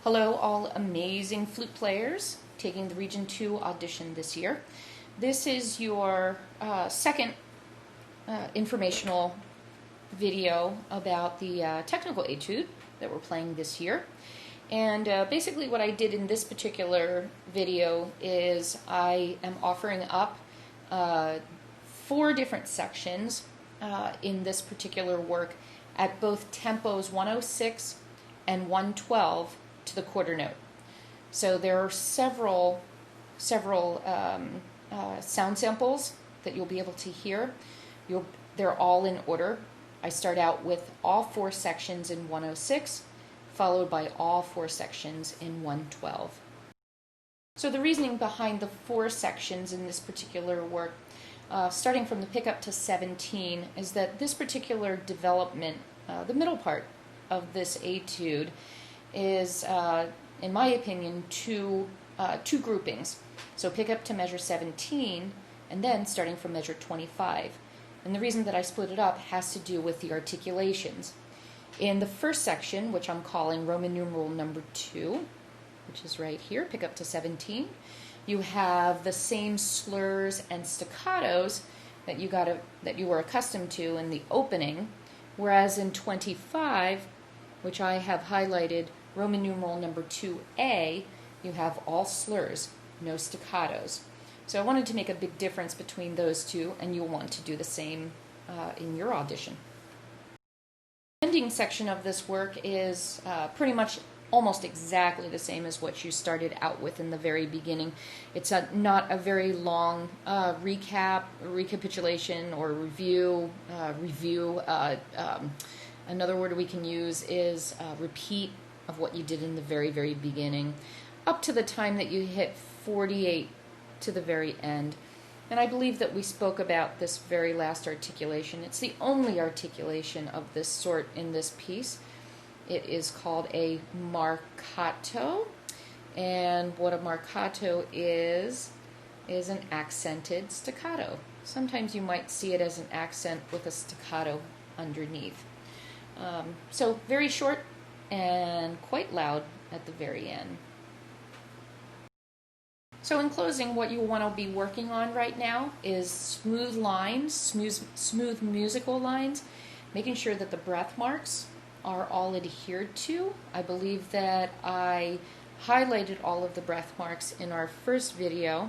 Hello, all amazing flute players taking the Region 2 audition this year. This is your second informational video about the technical etude that we're playing this year. And basically what I did in this particular video is I am offering up 4 different sections in this particular work at both tempos 106 and 112 to the quarter note. So there are several sound samples that you'll be able to hear. They're all in order. I start out with all 4 sections in 106, followed by all 4 sections in 112. So the reasoning behind the 4 sections in this particular work, starting from the pickup to 17, is that this particular development, the middle part of this etude, is, in my opinion, two groupings. So pick up to measure 17, and then starting from measure 25. And the reason that I split it up has to do with the articulations. In the first section, which I'm calling Roman numeral number 2, which is right here, pick up to 17, you have the same slurs and staccatos that you were accustomed to in the opening, whereas in 25, which I have highlighted Roman numeral number 2A, you have all slurs, no staccatos. So I wanted to make a big difference between those two, and you'll want to do the same in your audition. The ending section of this work is pretty much almost exactly the same as what you started out with in the very beginning. It's not a very long recapitulation or review. Another word we can use is repeat of what you did in the very, very beginning, up to the time that you hit 48 to the very end. And I believe that we spoke about this very last articulation. It's the only articulation of this sort in this piece. It is called a marcato, and what a marcato is an accented staccato. Sometimes you might see it as an accent with a staccato underneath. So very short and quite loud at the very end. So in closing, what you want to be working on right now is smooth lines, smooth musical lines, making sure that the breath marks are all adhered to. I believe that I highlighted all of the breath marks in our first video,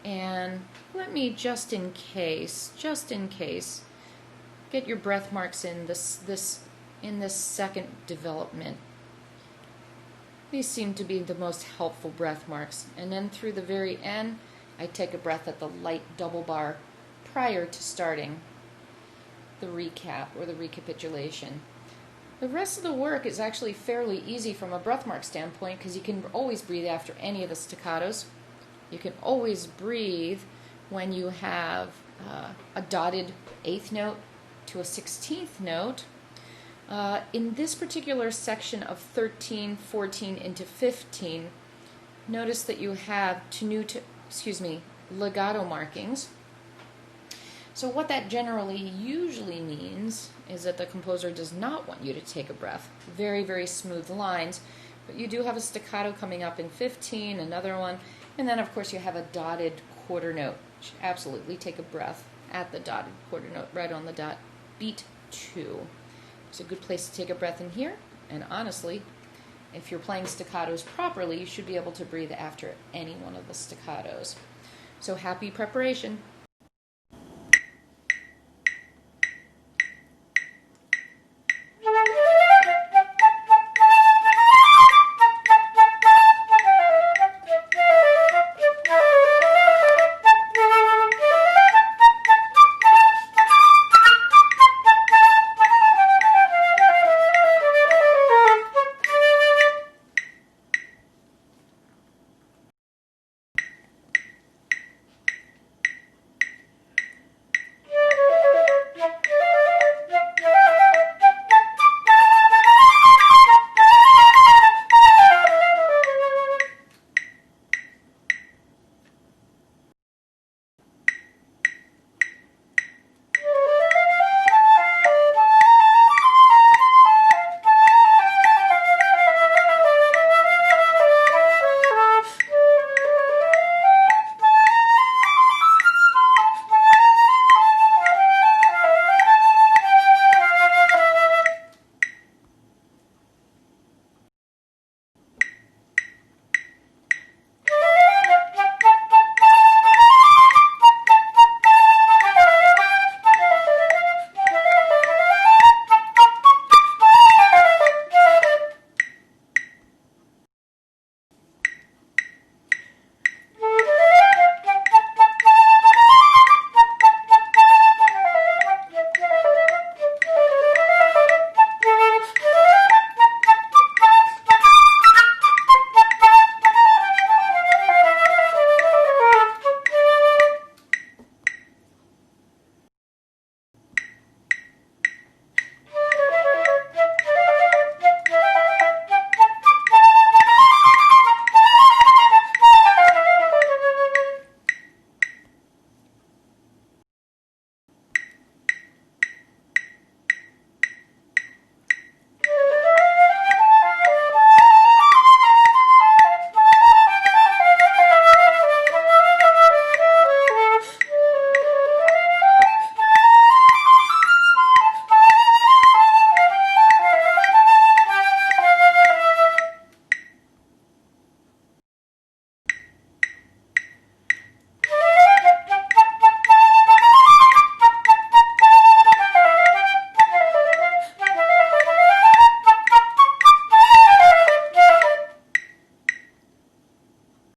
and let me just in case, get your breath marks in this second development. These seem to be the most helpful breath marks. And then through the very end, I take a breath at the light double bar prior to starting the recap or the recapitulation. The rest of the work is actually fairly easy from a breath mark standpoint, because you can always breathe after any of the staccatos. You can always breathe when you have a dotted 8th note to a 16th note. In this particular section of 13, 14 into 15, notice that you have legato markings. So what that usually means is that the composer does not want you to take a breath. Very, very smooth lines, but you do have a staccato coming up in 15, another one, and then of course you have a dotted quarter note. You should absolutely take a breath at the dotted quarter note, right on the dot. Beat 2. It's a good place to take a breath in here, and honestly, if you're playing staccatos properly, you should be able to breathe after any one of the staccatos. So happy preparation.